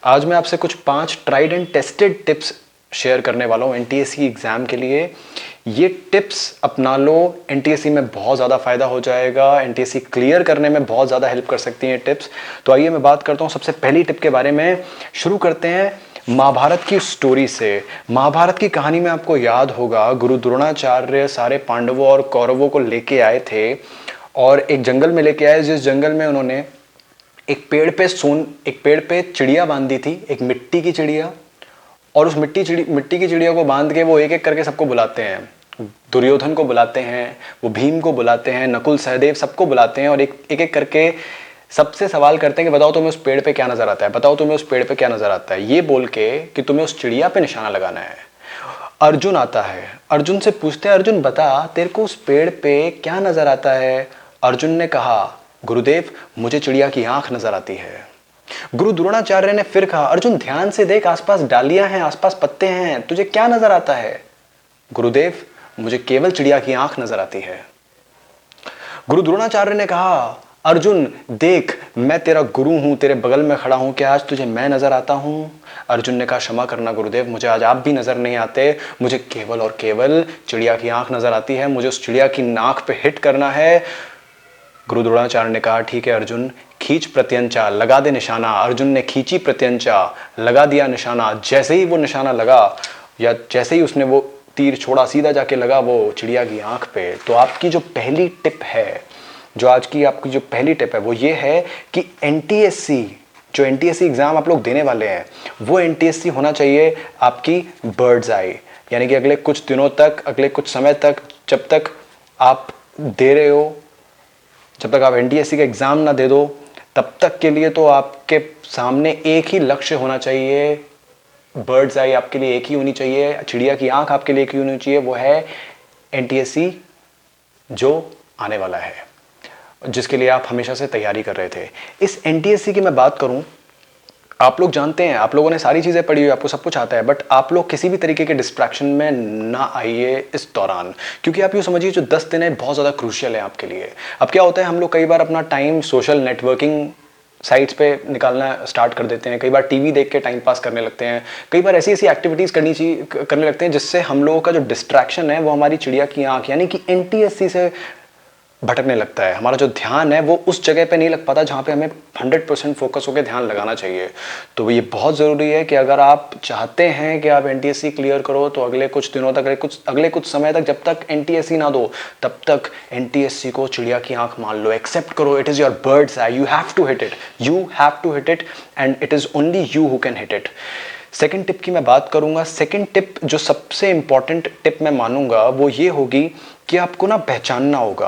आज मैं आपसे कुछ 5 tried and tested tips share करने वाला हूँ एनटीएससी एग्जाम के लिए। ये टिप्स अपना लो, एनटीएससी में बहुत ज़्यादा फायदा हो जाएगा, एनटीएससी क्लियर करने में बहुत ज़्यादा हेल्प कर सकती हैं टिप्स। तो आइए मैं बात करता हूँ सबसे पहली टिप के बारे में। शुरू करते हैं महाभारत की स्टोरी से। महाभारत की कहानी में आपको याद होगा, गुरु द्रोणाचार्य सारे पांडवों और कौरवों को लेके आए थे और एक जंगल में लेके आए, जिस जंगल में उन्होंने एक पेड़ पे चिड़िया बांधी थी, एक मिट्टी की चिड़िया। और उस मिट्टी की चिड़िया को बांध के वो एक एक करके सबको बुलाते हैं। दुर्योधन को बुलाते हैं, वो भीम को बुलाते हैं, नकुल सहदेव सबको बुलाते हैं और एक एक करके सबसे सवाल करते हैं कि बताओ तुम्हें उस पेड़ पे क्या नजर आता है, बताओ तुम्हें उस पेड़ पे क्या नजर आता है, ये बोल के कि तुम्हें उस चिड़िया पे निशाना लगाना है। अर्जुन आता है, अर्जुन से पूछते हैं, अर्जुन बता तेरे को उस पेड़ पे क्या नजर आता है। अर्जुन ने कहा, गुरुदेव मुझे चिड़िया की आंख नजर आती है। गुरु द्रोणाचार्य ने फिर कहा, अर्जुन ध्यान से देख, आसपास डालियां हैं, आसपास पत्ते हैं, तुझे क्या नजर आता है। गुरुदेव मुझे केवल चिड़िया की आंख नजर आती है। गुरु द्रोणाचार्य ने कहा, अर्जुन देख मैं तेरा गुरु हूं, तेरे बगल में खड़ा हूं, क्या आज तुझे मैं नजर आता हूं। अर्जुन ने कहा, क्षमा करना गुरुदेव, मुझे आज आप भी नजर नहीं आते, मुझे केवल और केवल चिड़िया की आंख नजर आती है, मुझे उस चिड़िया की नाक पे हिट करना है। गुरु द्रोणाचार्य ने कहा, ठीक है अर्जुन, खींच प्रत्यंचा, लगा दे निशाना। अर्जुन ने खींची प्रत्यंचा, लगा दिया निशाना। जैसे ही वो निशाना लगा या जैसे ही उसने वो तीर छोड़ा, सीधा जाके लगा वो चिड़िया की आंख पे। तो आपकी जो पहली टिप है, जो आज की आपकी जो पहली टिप है वो ये है कि जो एनटीएससी एग्जाम आप लोग देने वाले हैं वो एनटीएससी होना चाहिए आपकी बर्ड्स आई। यानी कि अगले कुछ दिनों तक, अगले कुछ समय तक, जब तक आप दे रहे हो, जब तक आप एनटीएससी का एग्जाम ना दे दो, तब तक के लिए तो आपके सामने एक ही लक्ष्य होना चाहिए, बर्ड्स आई आपके लिए एक ही होनी चाहिए, चिड़िया की आंख आपके लिए एक ही होनी चाहिए, वो है एनटीएससी जो आने वाला है, जिसके लिए आप हमेशा से तैयारी कर रहे थे। इस एनटीएससी की मैं बात करूं, आप लोग जानते हैं, आप लोगों ने सारी चीज़ें पढ़ी हुई, आपको सब कुछ आता है, बट आप लोग किसी भी तरीके के डिस्ट्रैक्शन में ना आइए इस दौरान, क्योंकि आप यूँ समझिए जो 10 दिन है बहुत ज़्यादा क्रूशियल है आपके लिए। अब क्या होता है, हम लोग कई बार अपना टाइम सोशल नेटवर्किंग साइट्स पे निकालना स्टार्ट कर देते हैं, कई बार टीवी देख के टाइम पास करने लगते हैं, कई बार ऐसी ऐसी एक्टिविटीज़ करने लगते हैं जिससे हम लोगों का जो डिस्ट्रैक्शन है वो हमारी चिड़िया की आंख यानी कि एनटीएससी से भटकने लगता है। हमारा जो ध्यान है वो उस जगह पे नहीं लग पाता जहाँ पे हमें 100% फोकस होकर ध्यान लगाना चाहिए। तो ये बहुत ज़रूरी है कि अगर आप चाहते हैं कि आप एनटीएससी क्लियर करो तो अगले कुछ दिनों तक, अगले कुछ समय तक, जब तक एनटीएससी ना दो तब तक एनटीएससी को चिड़िया की आंख मान लो, एक्सेप्ट करो। It is your bird's eye, you have to hit it, you have to hit it and it is only you who can hit it. Second tip की मैं बात करूंगा। सेकेंड टिप, जो सबसे इंपॉर्टेंट टिप मैं मानूंगा, वो ये होगी कि आपको ना पहचानना होगा,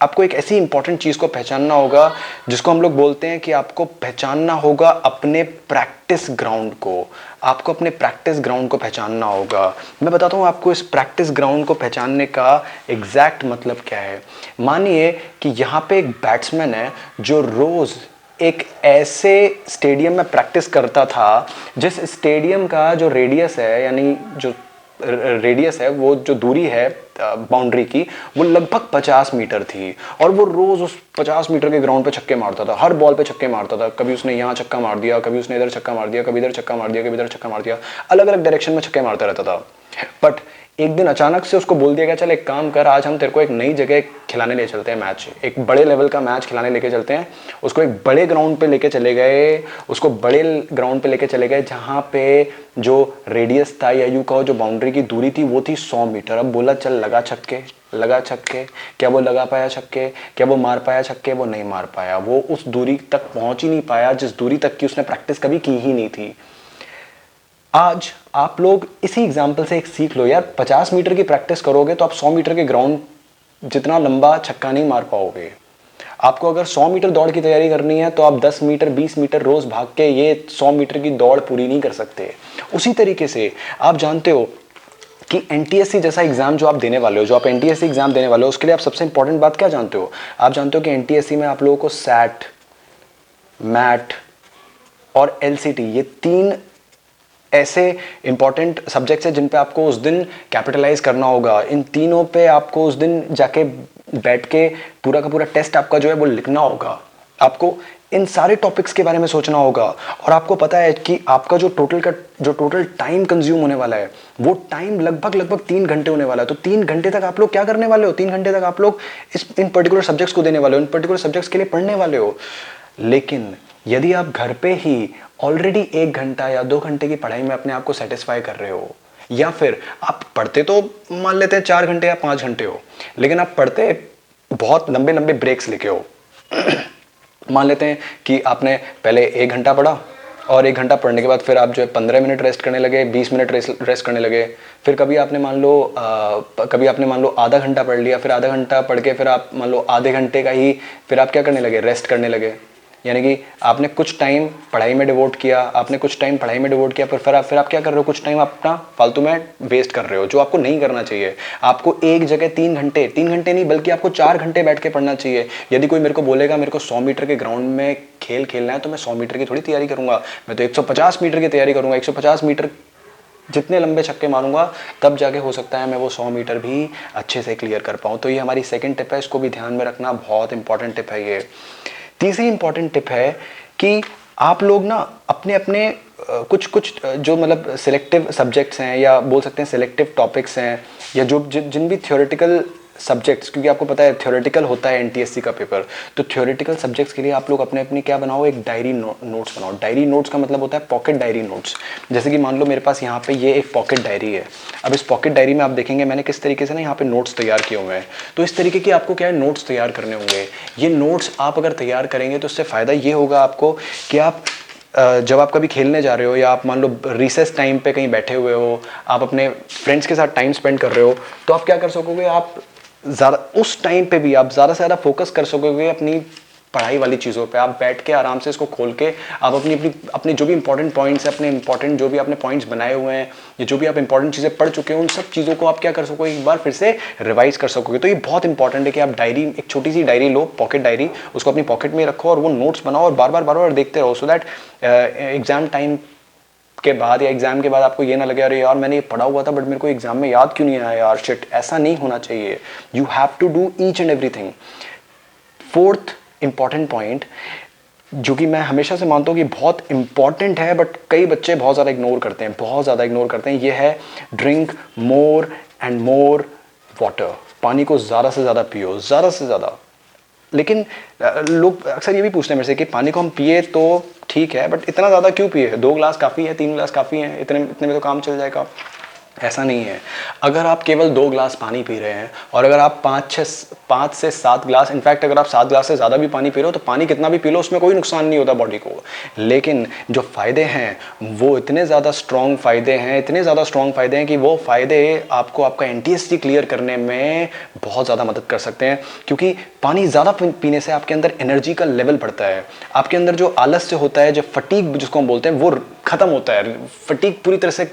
आपको एक ऐसी इंपॉर्टेंट चीज़ को पहचानना होगा जिसको हम लोग बोलते हैं कि आपको पहचानना होगा अपने प्रैक्टिस ग्राउंड को। आपको अपने प्रैक्टिस ग्राउंड को पहचानना होगा। मैं बताता हूँ आपको इस प्रैक्टिस ग्राउंड को पहचानने का एग्जैक्ट मतलब क्या है। मानिए कि यहाँ पे एक बैट्समैन है जो रोज़ एक ऐसे स्टेडियम में प्रैक्टिस करता था जिस स्टेडियम का जो रेडियस है, यानी जो रेडियस है, वो जो दूरी है बाउंड्री की, वो लगभग 50 मीटर थी। और वो रोज उस 50 मीटर के ग्राउंड पे छक्के मारता था, हर बॉल पे छक्के मारता था। कभी उसने यहाँ छक्का मार दिया, कभी उसने इधर छक्का मार दिया, कभी इधर छक्का मार दिया, कभी इधर छक्का मार दिया, अलग अलग डायरेक्शन में छक्के मारता रहता था। बट एक दिन अचानक से उसको बोल दिया गया, चल एक काम कर, आज हम तेरे को एक नई जगह खिलाने ले चलते हैं, मैच, एक बड़े लेवल का मैच खिलाने लेके चलते हैं। उसको एक बड़े ग्राउंड पे लेके चले गए, उसको बड़े ग्राउंड पे लेके चले गए जहाँ पे जो रेडियस था या यूं कहो जो बाउंड्री की दूरी थी वो थी 100 मीटर। अब बोला चल लगा छक्के, लगा छक्के। क्या वो लगा पाया छक्के? क्या वो मार पाया छक्के? वो नहीं मार पाया। वो उस दूरी तक पहुंच ही नहीं पाया जिस दूरी तक की उसने प्रैक्टिस कभी की ही नहीं थी। आज आप लोग इसी एग्जाम्पल से एक सीख लो यार, 50 मीटर की प्रैक्टिस करोगे तो आप 100 मीटर के ग्राउंड जितना लंबा छक्का नहीं मार पाओगे। आपको अगर 100 मीटर दौड़ की तैयारी करनी है तो आप 10 मीटर 20 मीटर रोज भाग के ये 100 मीटर की दौड़ पूरी नहीं कर सकते। उसी तरीके से आप जानते हो कि एनटीएससी जैसा एग्जाम जो आप देने वाले हो, जो आप एनटीएससी एग्जाम देने वाले हो, उसके लिए आप सबसे इंपॉर्टेंट बात क्या जानते हो? आप जानते हो कि एनटीएससी में आप लोगों को सैट, मैट और एलसीटी, ये 3 ऐसे इंपॉर्टेंट सब्जेक्ट्स हैं जिन पे आपको उस दिन कैपिटलाइज करना होगा। इन तीनों पे आपको उस दिन जाके बैठ के पूरा का पूरा टेस्ट आपका जो है वो लिखना होगा। आपको इन सारे टॉपिक्स के बारे में सोचना होगा। और आपको पता है कि आपका जो टोटल टाइम कंज्यूम होने वाला है वो टाइम लगभग 3 घंटे होने वाला है। तो 3 घंटे तक आप लोग क्या करने वाले हो? 3 घंटे तक आप लोग इन पर्टिकुलर सब्जेक्ट्स को देने वाले हो, इन पर्टिकुलर सब्जेक्ट्स के लिए पढ़ने वाले हो। लेकिन यदि आप घर पे ही ऑलरेडी 1 घंटा या 2 घंटे की पढ़ाई में अपने आप को सेटिस्फाई कर रहे हो, या फिर आप पढ़ते तो मान लेते हैं 4 घंटे या 5 घंटे हो, लेकिन आप पढ़ते बहुत लंबे लंबे ब्रेक्स लेके हो। मान लेते हैं कि आपने पहले 1 घंटा पढ़ा और 1 घंटा पढ़ने के बाद फिर आप जो है 15 मिनट रेस्ट करने लगे, 20 मिनट रेस्ट करने लगे। फिर कभी आपने मान लो आधा घंटा पढ़ लिया, फिर आधा घंटा पढ़ के फिर आप मान लो आधे घंटे का ही फिर आप क्या करने लगे? रेस्ट करने लगे। यानी कि आपने कुछ टाइम पढ़ाई में डिवोट किया, फिर आप क्या कर रहे हो? कुछ टाइम अपना फालतू में वेस्ट कर रहे हो, जो आपको नहीं करना चाहिए। आपको एक जगह 3 घंटे नहीं बल्कि आपको 4 घंटे बैठ के पढ़ना चाहिए। यदि कोई मेरे को बोलेगा मेरे को 100 मीटर के ग्राउंड में खेल खेलना है, तो मैं 100 मीटर की थोड़ी तैयारी करूंगा, मैं तो 150 मीटर की तैयारी करूंगा। 150 मीटर जितने लंबे छक्के मारूंगा तब जाके हो सकता है मैं वो 100 मीटर भी अच्छे से क्लियर कर पाऊँ। तो ये हमारी सेकंड टिप है, इसको भी ध्यान में रखना, बहुत इंपॉर्टेंट टिप है ये। तीसरी इंपॉर्टेंट टिप है कि आप लोग ना अपने अपने कुछ कुछ जो मतलब सिलेक्टिव सब्जेक्ट्स हैं, या बोल सकते हैं सिलेक्टिव टॉपिक्स हैं, या जो जिन भी थ्योरेटिकल सब्जेक्ट्स, क्योंकि आपको पता है थ्योरेटिकल होता है एनटीएससी का पेपर, तो थ्योरेटिकल सब्जेक्ट्स के लिए आप लोग अपने अपनी क्या बनाओ? एक डायरी नोट्स बनाओ। डायरी नोट्स का मतलब होता है पॉकेट डायरी नोट्स। जैसे कि मान लो मेरे पास यहाँ पे ये एक पॉकेट डायरी है। अब इस पॉकेट डायरी में आप देखेंगे मैंने किस तरीके से ना यहाँ पे नोट्स तैयार किए हुए हैं। तो इस तरीके की आपको क्या है? नोट्स तैयार करने होंगे। ये नोट्स आप अगर तैयार करेंगे तो उससे फ़ायदा ये होगा आपको कि आप जब आप कभी खेलने जा रहे हो, या आप मान लो रिसेस टाइम पे कहीं बैठे हुए हो, आप अपने फ्रेंड्स के साथ टाइम स्पेंड कर रहे हो, तो आप क्या कर सकोगे? आप ज़्यादा उस टाइम पे भी आप ज़्यादा से ज़्यादा फोकस कर सकोगे अपनी पढ़ाई वाली चीज़ों पे। आप बैठ के आराम से इसको खोल के आप अपनी अपनी अपने जो भी इंपॉर्टेंट पॉइंट्स हैं, अपने इंपॉर्टेंट जो भी आपने पॉइंट्स बनाए हुए हैं, या जो भी आप इंपॉर्टेंट चीज़ें पढ़ चुके हो, उन सब चीज़ों को आप क्या कर सकोगे? एक बार फिर से रिवाइज कर सकोगे। तो ये बहुत इंपॉर्टेंट है कि आप डायरी, एक छोटी सी डायरी लो, पॉकेट डायरी, उसको अपनी पॉकेट में रखो और वो नोट्स बनाओ और बार बार देखते रहो, सो दैट एग्जाम टाइम के बाद या एग्जाम के बाद आपको ये ना लगे अरे यार मैंने ये पढ़ा हुआ था बट मेरे को एग्जाम में याद क्यों नहीं आया यार, शिट। ऐसा नहीं होना चाहिए। You have to do each and everything. Fourth important point, जो कि मैं हमेशा से मानता हूँ कि बहुत इंपॉर्टेंट है बट कई बच्चे बहुत ज़्यादा इग्नोर करते हैं, ये है drink more and more water. पानी को ज़्यादा से ज़्यादा पियो, ज़्यादा से ज़्यादा। लेकिन लोग अक्सर ये भी पूछते हैं मेरे से कि पानी को हम पिए तो ठीक है बट इतना ज़्यादा क्यों पिए? 2 गिलास काफ़ी है, 3 गिलास काफ़ी है, इतने इतने में तो काम चल जाएगा। ऐसा नहीं है। अगर आप केवल 2 गिलास पानी पी रहे हैं और अगर आप 5 से 7 गिलास, इनफैक्ट अगर आप 7 गिलास से ज़्यादा भी पानी पी रहे हो तो पानी कितना भी पी लो उसमें कोई नुकसान नहीं होता बॉडी को। लेकिन जो फ़ायदे हैं वो इतने ज़्यादा स्ट्रॉन्ग फ़ायदे हैं कि वो फ़ायदे आपको आपका एनटीएससी क्लियर करने में बहुत ज़्यादा मदद कर सकते हैं। क्योंकि पानी ज़्यादा पीने से आपके अंदर एनर्जी का लेवल बढ़ता है, आपके अंदर जो आलस्य होता है, जो फटीग जिसको हम बोलते हैं, वो खत्म होता है। फटीग पूरी तरह से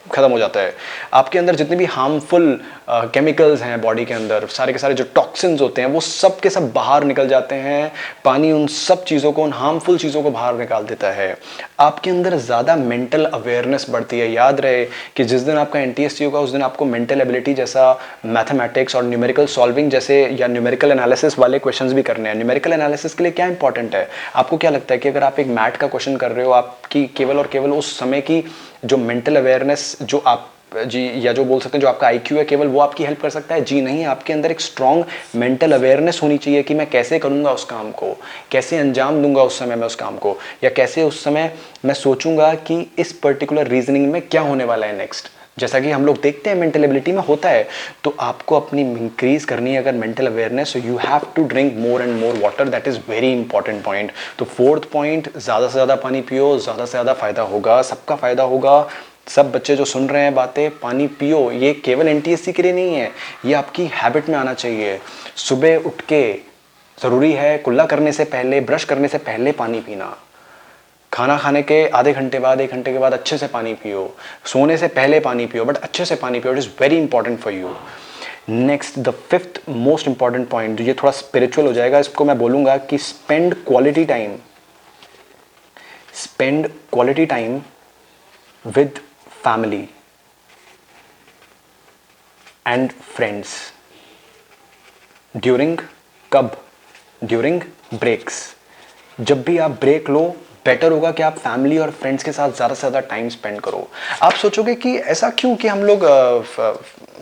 खत्म हो जाता है। आपके अंदर जितने भी हार्मफुल केमिकल्स हैं बॉडी के अंदर, सारे के सारे जो टॉक्सिन्स होते हैं वो सब के सब बाहर निकल जाते हैं। पानी उन सब चीज़ों को, उन हार्मफुल चीज़ों को बाहर निकाल देता है। आपके अंदर ज़्यादा मेंटल अवेयरनेस बढ़ती है। याद रहे कि जिस दिन आपका एनटीएससी होगा उस दिन आपको मेंटल एबिलिटी जैसा मैथमेटिक्स और न्यूमेरिकल सॉल्विंग जैसे या न्यूमेरिकल एनालिसिस वाले क्वेश्चंस भी करने हैं। न्यूमेरिकल एनालिसिस के लिए क्या इंपॉर्टेंट है? आपको क्या लगता है कि अगर आप एक मैथ का क्वेश्चन कर रहे हो, आपकी केवल और केवल उस समय की जो मेंटल अवेयरनेस जो आप जी, या जो बोल सकते हैं जो आपका आईक्यू है, केवल वो आपकी हेल्प कर सकता है? जी नहीं, आपके अंदर एक स्ट्रॉन्ग मेंटल अवेयरनेस होनी चाहिए कि मैं कैसे करूंगा उस काम को, कैसे अंजाम दूंगा उस समय मैं उस काम को, या कैसे उस समय मैं सोचूंगा कि इस पर्टिकुलर रीजनिंग में क्या होने वाला है नेक्स्ट। जैसा कि हम लोग देखते हैं मेंटल एबिलिटी में होता है। तो आपको अपनी इंक्रीज करनी है अगर mental awareness, you have to drink more and more water. That is very important point. तो फोर्थ पॉइंट, ज़्यादा से ज़्यादा पानी पियो, ज़्यादा से ज़्यादा फायदा होगा, सबका फायदा होगा। सब बच्चे जो सुन रहे हैं बातें, पानी पियो। ये केवल एनटीएससी के लिए नहीं है, ये आपकी हैबिट में आना चाहिए। सुबह उठ के ज़रूरी है कुल्ला करने से पहले, ब्रश करने से पहले पानी पीना। खाना खाने के आधे घंटे बाद, 1 घंटे के बाद अच्छे से पानी पियो। सोने से पहले पानी पियो बट अच्छे से पानी पियो। It is very important for you. Next, the fifth most important point, ये थोड़ा स्पिरिचुअल हो जाएगा, इसको मैं बोलूंगा कि spend quality time with family and friends during breaks. जब भी आप ब्रेक लो, बेटर होगा कि आप फैमिली और फ्रेंड्स के साथ ज़्यादा से ज़्यादा टाइम स्पेंड करो। आप सोचोगे कि ऐसा क्यों कि हम लोग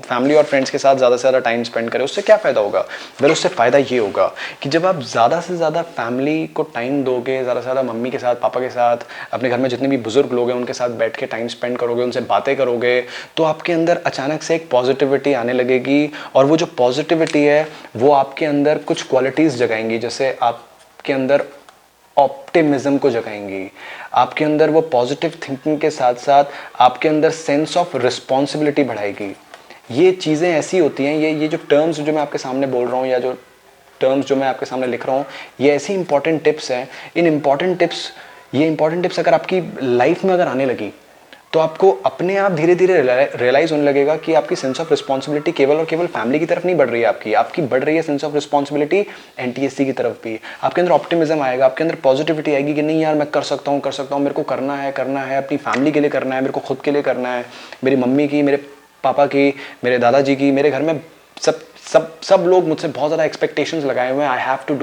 फैमिली और फ्रेंड्स के साथ ज़्यादा से ज़्यादा टाइम स्पेंड करें, उससे क्या फ़ायदा होगा? वेल, उससे फ़ायदा ये होगा कि जब आप ज़्यादा से ज़्यादा फैमिली को टाइम दोगे, ज़्यादा से ज़्यादा मम्मी के साथ, पापा के साथ, अपने घर में जितने भी बुजुर्ग लोग हैं उनके साथ बैठ के टाइम स्पेंड करोगे, उनसे बातें करोगे, तो आपके अंदर अचानक से एक पॉजिटिविटी आने लगेगी। और वो जो पॉजिटिविटी है वो आपके अंदर कुछ क्वालिटीज़ जगाएंगी, जैसे आपके अंदर ऑप्टिमिज्म को जगाएंगी, आपके अंदर वो पॉजिटिव थिंकिंग के साथ साथ आपके अंदर सेंस ऑफ रिस्पॉन्सिबिलिटी बढ़ाएगी। ये चीज़ें ऐसी होती हैं, ये जो टर्म्स जो मैं आपके सामने बोल रहा हूँ या जो टर्म्स जो मैं आपके सामने लिख रहा हूँ, ये ऐसी इंपॉर्टेंट टिप्स हैं। ये इंपॉर्टेंट टिप्स अगर आपकी लाइफ में अगर आने लगी तो आपको अपने आप धीरे धीरे रियलाइज होने लगेगा कि आपकी सेंस ऑफ रिस्पॉन्सिबिलिटी केवल और केवल फैमिली की तरफ नहीं बढ़ रही है, आपकी बढ़ रही है सेंस ऑफ रिस्पॉन्सिबिलिटी एनटीएससी की तरफ भी। आपके अंदर ऑप्टिमिज्म आएगा, आपके अंदर पॉजिटिविटी आएगी कि नहीं यार मैं कर सकता हूँ, मेरे को करना है, अपनी फैमिली के लिए करना है, मेरे को खुद के लिए करना है, मेरी मम्मी की, मेरे पापा की, मेरे दादाजी की, मेरे घर में सब लोग मुझसे बहुत ज़्यादा एक्सपेक्टेशंस लगाए हुए हैं। I have to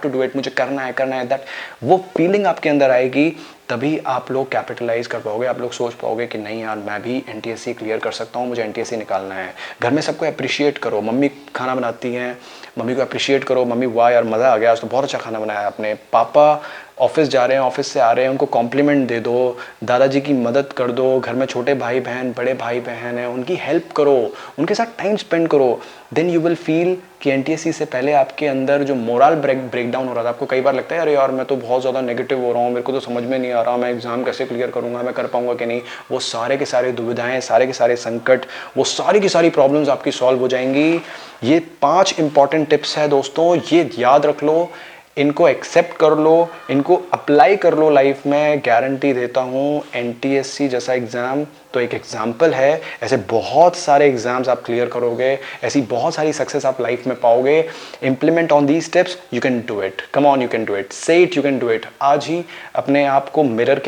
do it, मुझे करना है दैट। वो फीलिंग आपके अंदर आएगी, तभी आप लोग कैपिटलाइज कर पाओगे, आप लोग सोच पाओगे कि नहीं यार मैं भी एनटीएससी क्लियर कर सकता हूँ, मुझे एनटीएससी निकालना है। घर में सबको अप्रिशिएट करो, मम्मी खाना बनाती हैं, मम्मी को अप्रिशिएट करो, मम्मी वाह यार मज़ा आ गया, आज तो बहुत अच्छा खाना बनाया आपने। पापा ऑफिस जा रहे हैं, ऑफिस से आ रहे हैं, उनको कॉम्प्लीमेंट दे दो, दादाजी की मदद कर दो, घर में छोटे भाई बहन, बड़े भाई बहन हैं, उनकी हेल्प करो, उनके साथ टाइम स्पेंड करो। देन यू विल फील कि एनटीएससी से पहले आपके अंदर जो मोरल ब्रेक डाउन हो रहा था, आपको कई बार लगता है अरे यार मैं तो बहुत ज़्यादा नेगेटिव हो रहा हूँ, मेरे को तो समझ में नहीं आ रहा, मैं एग्ज़ाम कैसे क्लियर करूँगा, मैं कर पाऊँगा कि नहीं। वो सारे के सारे दुविधाएं, सारे के सारे संकट, वो सारी की सारी प्रॉब्लम्स आपकी सॉल्व हो जाएंगी। ये 5 इंपॉर्टेंट टिप्स है दोस्तों, ये याद रख लो, इनको एक्सेप्ट कर लो, इनको अप्लाई कर लो लाइफ में। गारंटी देता हूँ एनटीएससी जैसा एग्ज़ाम तो एक एग्जाम्पल है, ऐसे बहुत सारे एग्जाम्स आप क्लियर करोगे, ऐसी बहुत सारी सक्सेस आप लाइफ में पाओगे। Implement on these steps, you can do it, come on, you can do it, say it, you can do it. आज ही अपने आप को मिरर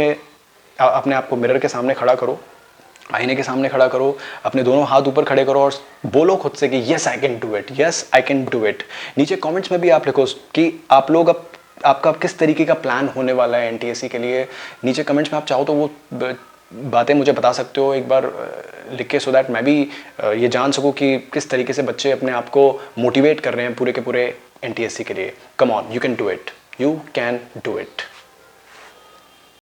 के सामने खड़ा करो, आईने के सामने खड़ा करो, अपने दोनों हाथ ऊपर खड़े करो और बोलो खुद से कि yes I can do it, yes I can do it. नीचे कमेंट्स में भी आप लिखो कि आप लोग आपका किस तरीके का प्लान होने वाला है एनटीएससी के लिए। नीचे कमेंट्स में आप चाहो तो वो बातें मुझे बता सकते हो एक बार लिख के, सो दैट मैं भी ये जान सकूं कि किस तरीके से बच्चे अपने आप को मोटिवेट कर रहे हैं पूरे के पूरे एनटीएससी के लिए। कम on, you can do it, you can do it.